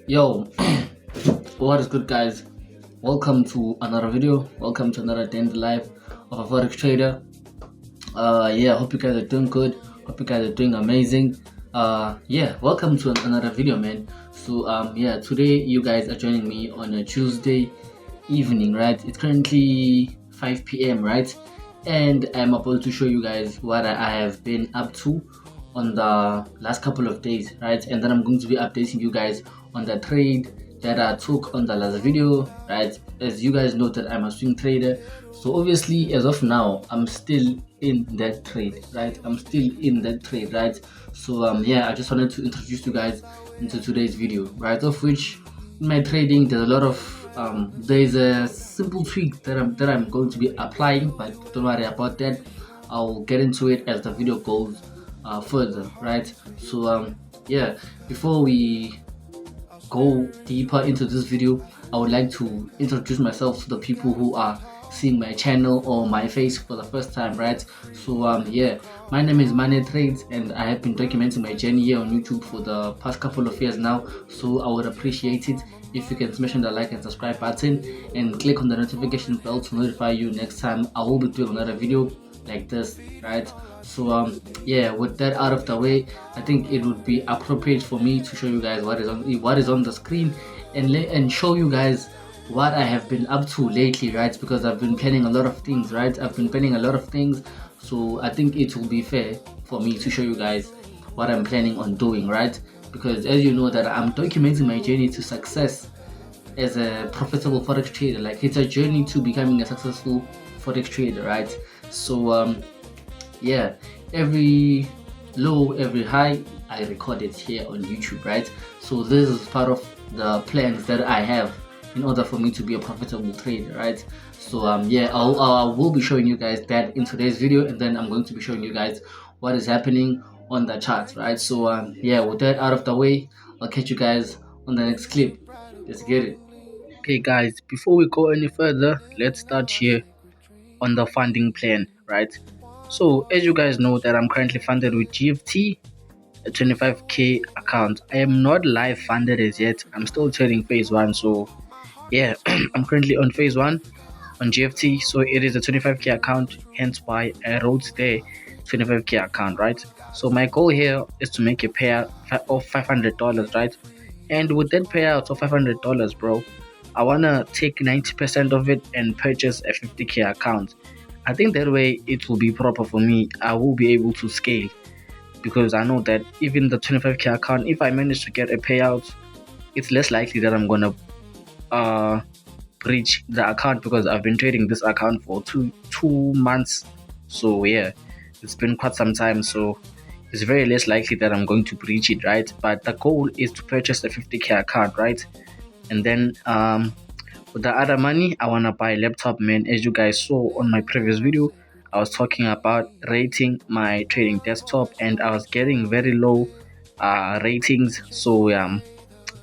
Yo, what is good, guys? Welcome to another video. Welcome to another day in the life of a forex trader. Yeah, hope you guys are doing good. Hope you guys are doing amazing. Yeah, welcome to another video, man. Yeah, today you guys are joining me on a Tuesday evening, right? It's currently 5 p.m., right? And I'm about to show you guys what I have been up to on the last couple of days, right? And then I'm going to be updating you guys on the trade that I took on the last video, right? As you guys know that I'm a swing trader, so obviously as of now I'm still in that trade, right? I'm still in that trade, right? Yeah, I just wanted to introduce you guys into today's video, right? Of which in my trading there's a lot of there's a simple tweak that I'm going to be applying, but don't worry about that. I'll get into it as the video goes further, right? Yeah, before we go deeper into this video, I would like to introduce myself to the people who are seeing my channel or my face for the first time, right? Yeah, my name is Mane Trades, and I have been documenting my journey here on YouTube for the past couple of years now. So I would appreciate it if you can smash on the like and subscribe button and click on the notification bell to notify you next time I will be doing another video like this, right? Yeah, with that out of the way, I think it would be appropriate for me to show you guys what is on the screen and show you guys what I have been up to lately, right? Because I've been planning a lot of things, right? I've been planning a lot of things, so I think it will be fair for me to show you guys what I'm planning on doing, right? Because as you know that I'm documenting my journey to success as a profitable forex trader. Like, it's a journey to becoming a successful forex trader, right? So yeah, every low, every high, I record it here on YouTube, right? So this is part of the plans that I have in order for me to be a profitable trader, right? Yeah, I will be showing you guys that in today's video, and then I'm going to be showing you guys what is happening on the charts, right? Yeah, with that out of the way, I'll catch you guys on the next clip. Let's get it. Okay, guys, before we go any further, let's start here on the funding plan, right? So as you guys know that I'm currently funded with GFT, a 25k account. I am not live funded as yet. I'm still trading phase one. So yeah, I'm currently on phase one on GFT. So it is a 25k account, hence why I wrote there 25k account, right? So my goal here is to make a payout of $500, right? And with that payout of $500, bro, I wanna take 90% of it and purchase a 50k account. I think that way it will be proper for me. I will be able to scale because I know that even the 25k account, if I manage to get a payout, it's less likely that I'm gonna uh breach the account because I've been trading this account for two months. So yeah, it's been quite some time. So it's very less likely that I'm going to breach it, right? But the goal is to purchase the 50k account, right? And then with the other money, I wanna buy a laptop, man. As you guys saw on my previous video, I was talking about rating my trading desktop, and I was getting very low ratings.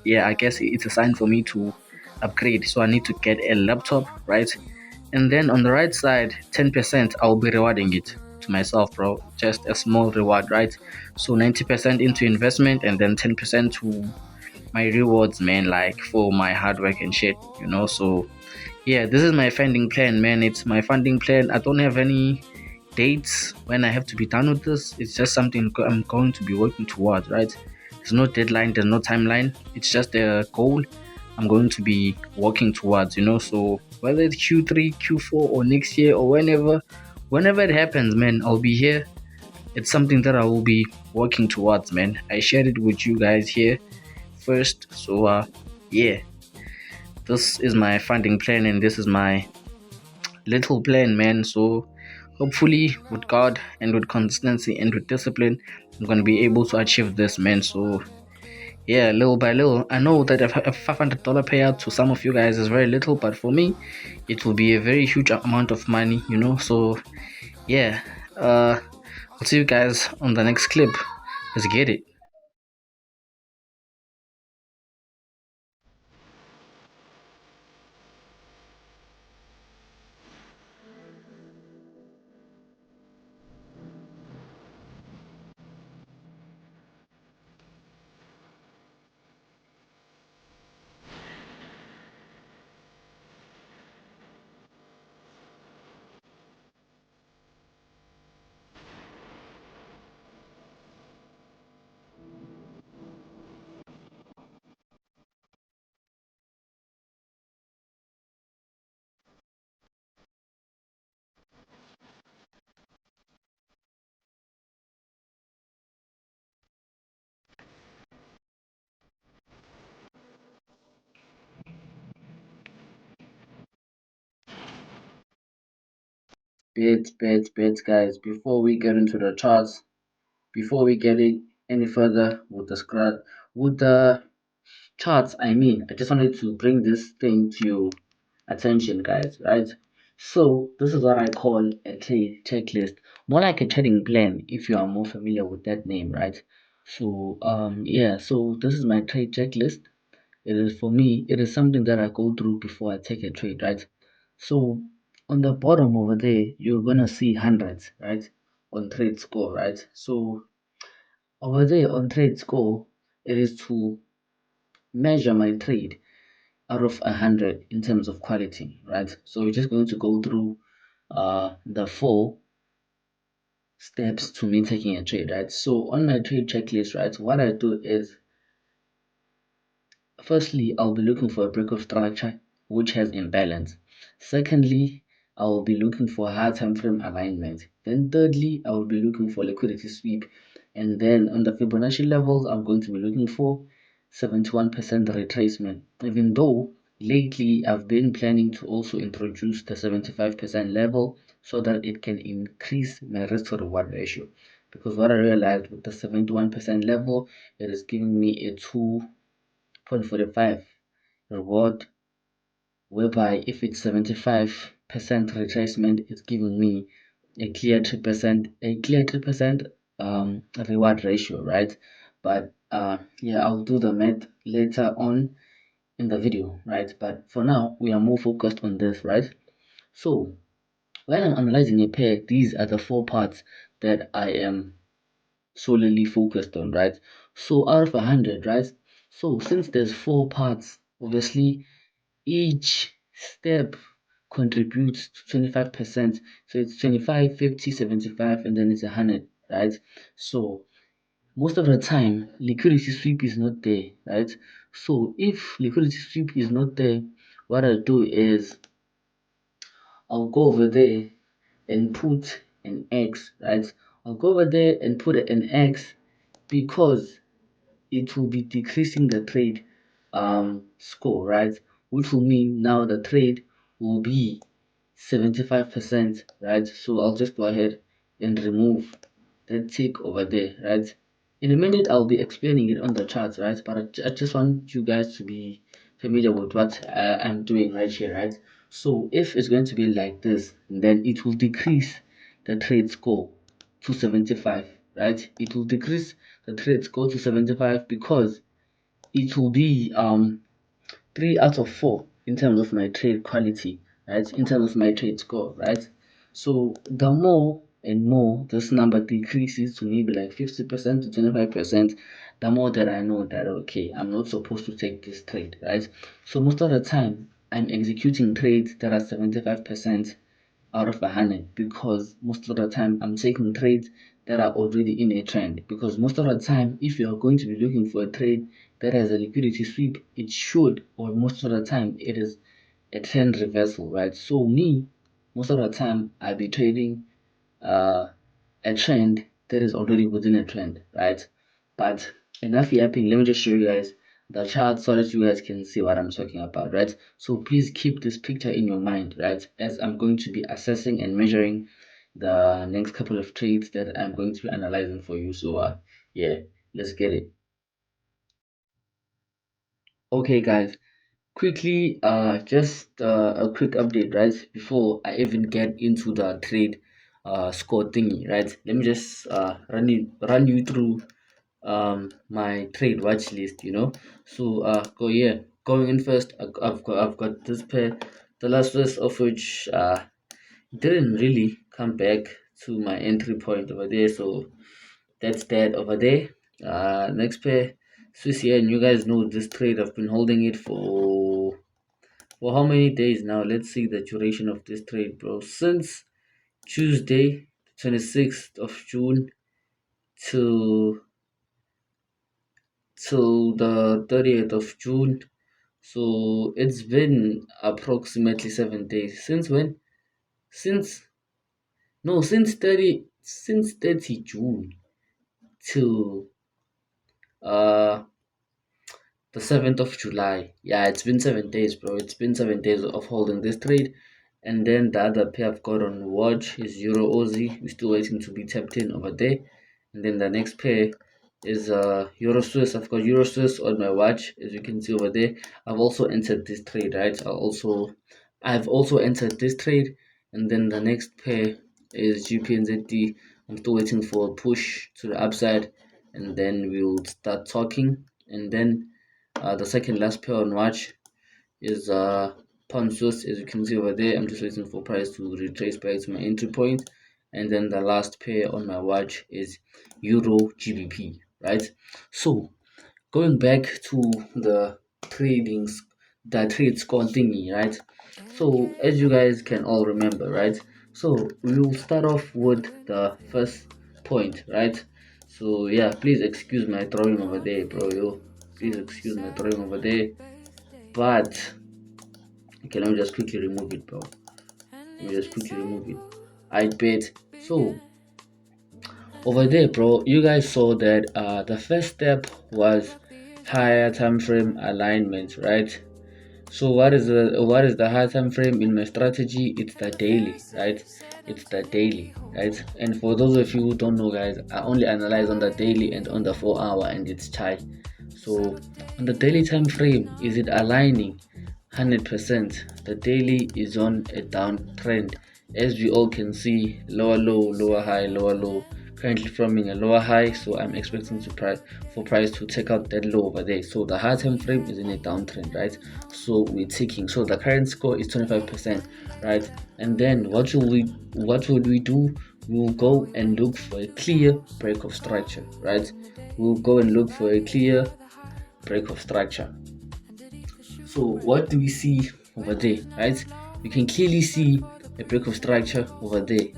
Yeah, I guess it's a sign for me to upgrade. So I need to get a laptop, right? And then on the right side, 10% I'll be rewarding it to myself, bro. Just a small reward, right? So 90% into investment, and then 10% to my rewards, man, like for my hard work and shit, you know. So yeah, this is my funding plan, man. It's my funding plan. I don't have any dates when I have to be done with this. It's just something I'm going to be working towards, right? There's no deadline, there's no timeline. It's just a goal I'm going to be working towards, you know. So whether it's Q3, Q4, or next year, or whenever it happens, man, I'll be here. It's something that I will be working towards, man. I shared it with you guys here first. Yeah, this is my funding plan, and this is my little plan, man. So hopefully with God and with consistency and with discipline, I'm gonna be able to achieve this, man. So yeah, little by little. I know that a $500 payout to some of you guys is very little, but for me it will be a very huge amount of money, you know. So yeah, I'll see you guys on the next clip. Let's get it. bets, guys. Before we get into the charts, before we get it any further with the charts, I just wanted to bring this thing to your attention, guys, right? So this is what I call a trade checklist, more like a trading plan, if you are more familiar with that name, right? So yeah, so this is my trade checklist. It is for me, it is something that I go through before I take a trade, right? So on the bottom over there, you're gonna see hundreds, right? On trade score, right? So over there on trade score, it is to measure my trade out of 100 in terms of quality, right? So we're just going to go through the four steps to me taking a trade, right? So on my trade checklist, right, what I do is firstly, I'll be looking for a break of structure which has imbalance. Secondly, I will be looking for high time frame alignment. Then thirdly, I will be looking for liquidity sweep. And then on the Fibonacci levels, I'm going to be looking for 71% retracement. Even though lately I've been planning to also introduce the 75% level so that it can increase my risk to reward ratio. Because what I realized with the 71% level, it is giving me a 2.45 reward, whereby if it's 75% retracement, it's giving me a clear 3% reward ratio, right? But yeah, I'll do the math later on in the video, right? But for now, we are more focused on this, right? So when I'm analyzing a pair, these are the four parts that I am solely focused on, right? So out of 100, right? So since there's four parts, obviously each step contributes to 25%. So it's 25, 50, 75, and then it's 100, right? So most of the time, liquidity sweep is not there, right? So if liquidity sweep is not there, what I'll do is I'll go over there and put an X, right? I'll go over there and put an X because it will be decreasing the trade score, right? Which will mean now the trade will be 75%, right? So I'll just go ahead and remove that tick over there, right? In a minute, I'll be explaining it on the charts, right? But I just want you guys to be familiar with what I'm doing right here, right? So if it's going to be like this, then it will decrease the trade score to 75, right? It will decrease the trade score to 75 because it will be 3 out of 4 in terms of my trade quality, right? In terms of my trade score, right? So the more and more this number decreases to maybe like 50% to 25%, the more that I know that okay, I'm not supposed to take this trade, right? So most of the time I'm executing trades that are 75% out of 100 because most of the time I'm taking trades that are already in a trend. Because most of the time, if you are going to be looking for a trade that has a liquidity sweep, it should, or most of the time, it is a trend reversal, right? So, me, most of the time, I'll be trading uh, a trend that is already within a trend, right? But enough yapping, let me just show you guys the chart so that you guys can see what I'm talking about, right? So please keep this picture in your mind, right? As I'm going to be assessing and measuring the next couple of trades that I'm going to be analyzing for you. So yeah, let's get it. Okay, guys, quickly, just a quick update, right? Before I even get into the trade score thingy, right? Let me just run you through my trade watch list, you know. So going in first, I've got this pair, the last list of which didn't really come back to my entry point over there, so that's that over there. Next pair, Swiss here, and you guys know this trade. I've been holding it for how many days now? Let's see the duration of this trade, bro. Since Tuesday, 26th of June to till the 30th of June. So it's been approximately 7 days. Since when? Since no, since 30 June till uh the 7th of July. Yeah, it's been 7 days, bro. It's been 7 days of holding this trade. And then the other pair I've got on watch is Euro Aussie. We're still waiting to be tapped in over there. And then the next pair is Euro Swiss. I've got Euro Swiss on my watch, as you can see over there. I've also entered this trade, right? I've also entered this trade. And then the next pair is GPNZD. I'm still waiting for a push to the upside, and then we'll start talking. And then the second last pair on watch is pound source, as you can see over there. I'm just waiting for price to retrace back to my entry point. And then the last pair on my watch is Euro GBP, right? So going back to the trading the trade score thingy, right? So as you guys can all remember, right? So we will start off with the first point, right? So yeah, please excuse my drawing over there, bro. Yo, please excuse my drawing over there. But okay, let me just quickly remove it, bro. Let me just quickly remove it. I bet. So over there, bro, you guys saw that the first step was higher time frame alignment, right? So what is the high time frame in my strategy? It's the daily, right? It's the daily, right? And for those of you who don't know, guys, I only analyze on the daily and on the 4 hour, and it's chai. So on the daily time frame, is it aligning? 100%. The daily is on a downtrend, as we all can see. Lower low, lower high, lower low, currently forming a lower high, so I'm expecting for price to take out that low over there. So the high time frame is in a downtrend, right? So we're ticking. So the current score is 25%, right? And then what would we do? We'll go and look for a clear break of structure, right? We'll go and look for a clear break of structure. So what do we see over there, right? You can clearly see a break of structure over there.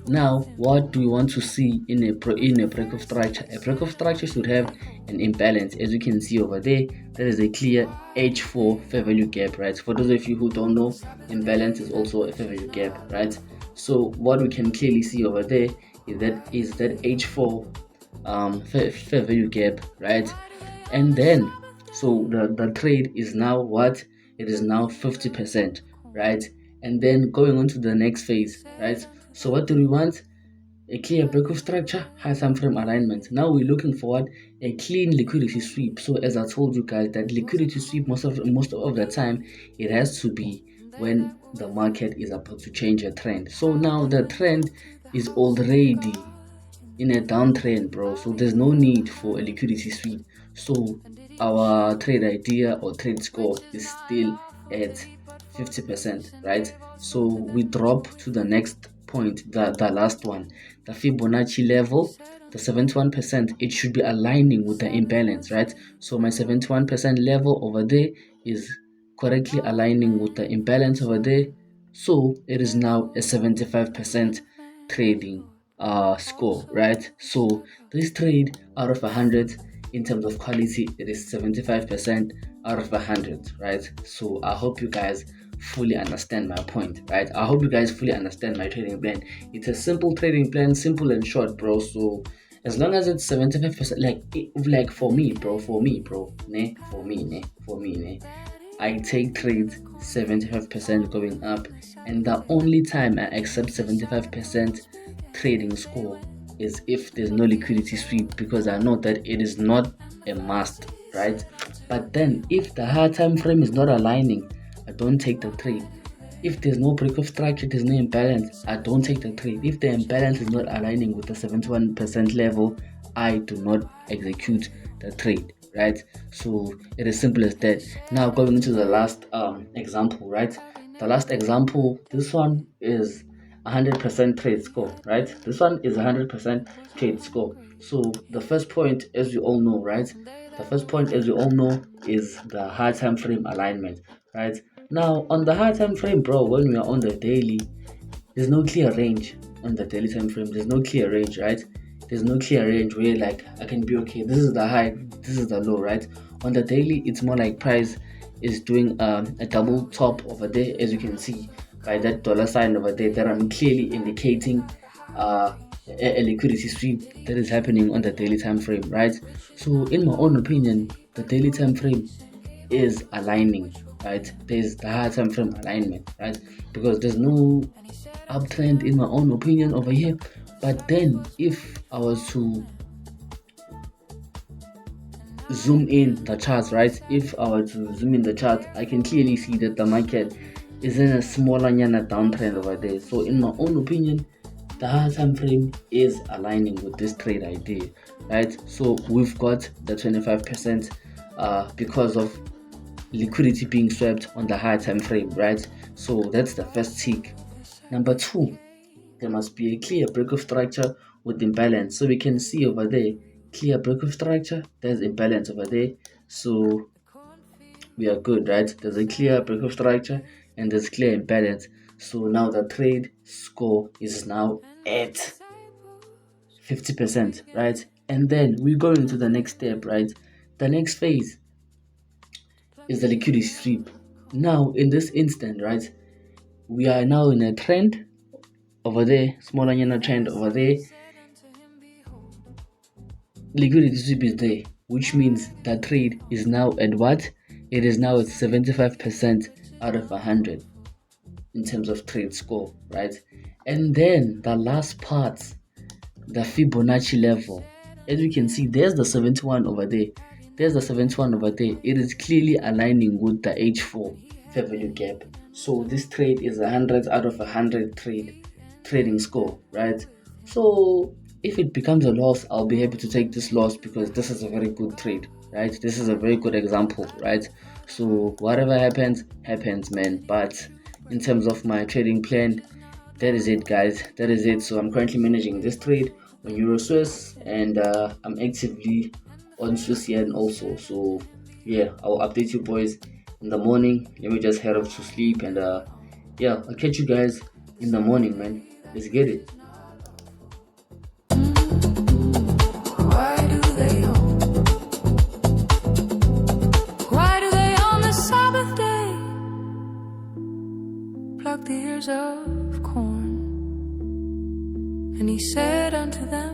Now, what do we want to see in a break of structure? A break of structure should have an imbalance, as you can see over there. That is a clear H4 fair value gap, right? For those of you who don't know, imbalance is also a fair value gap, right? So what we can clearly see over there is that H4 fair value gap, right? And then so the trade is now what? It is now 50%, right? And then going on to the next phase, right? So what do we want? A clear break of structure, high time frame alignment. Now we're looking for what? A clean liquidity sweep. So as I told you guys, that liquidity sweep most of the time it has to be when the market is about to change a trend. So now the trend is already in a downtrend, bro. So there's no need for a liquidity sweep. So our trade idea or trade score is still at 50%, right? So we drop to the next point, the last one, the Fibonacci level, the 71%. It should be aligning with the imbalance, right? So my 71% level over there is correctly aligning with the imbalance over there. So it is now a 75% trading score, right? So this trade out of 100 in terms of quality, it is 75% out of 100, right? So I hope you guys fully understand my point, right? I hope you guys fully understand my trading plan. It's a simple trading plan, simple and short, bro. So as long as it's 75%, like for me, bro, I take trades 75% going up, and the only time I accept 75% trading score is if there's no liquidity sweep, because I know that it is not a must, right? But then if the higher time frame is not aligning, I don't take the trade. If there's no break of structure, there's no imbalance, I don't take the trade. If the imbalance is not aligning with the 71% level, I do not execute the trade, right? So it is simple as that. Now going into the last example, right? The last example, this one is 100% trade score, right? This one is 100% trade score. So the first point, as you all know, right? The first point, as you all know, is the high time frame alignment, right? Now on the high time frame, bro, when we are on the daily, there's no clear range on the daily time frame. There's no clear range, right? There's no clear range where like I can be okay, this is the high, this is the low, right? On the daily, it's more like price is doing a double top over there, as you can see by that dollar sign over there, that I'm clearly indicating a liquidity sweep that is happening on the daily time frame, right? So in my own opinion, the daily time frame is aligning right? There's the higher time frame alignment, right? Because there's no uptrend in my own opinion over here. But then if I was to zoom in the charts, right? If I were to zoom in the chart, I can clearly see that the market is in a smaller downtrend over there. So in my own opinion, the higher time frame is aligning with this trade idea, right? So we've got the 25% because of liquidity being swept on the higher time frame, right? So that's the first tick. Number two, there must be a clear break of structure with imbalance. So we can see over there, clear break of structure, there's imbalance over there. So we are good, right? There's a clear break of structure and there's clear imbalance. So now the trade score is now at 50%, right? And then we go into the next step, right? The next phase is the liquidity sweep. Now, in this instant, right, we are now in a trend over there, smaller trend over there. Liquidity sweep is there, which means the trade is now at what? It is now at 75% out of 100 in terms of trade score, right? And then the last part, the Fibonacci level. As we can see, there's the 71 over there. There's the 71 over there. It is clearly aligning with the H4 fair value gap. So this trade is 100 out of 100 trading score, right? So if it becomes a loss, I'll be happy to take this loss because this is a very good trade, right? This is a very good example, right? So whatever happens, man. But in terms of my trading plan, that is it, guys. That is it. So I'm currently managing this trade on Euro Swiss, and I'm actively on Swiss Yen also. So yeah, I'll update you boys in the morning. Let me just head off to sleep, and yeah, I'll catch you guys in the morning, man. Let's get it. Why do they on the Sabbath day pluck the ears of corn? And he said unto them,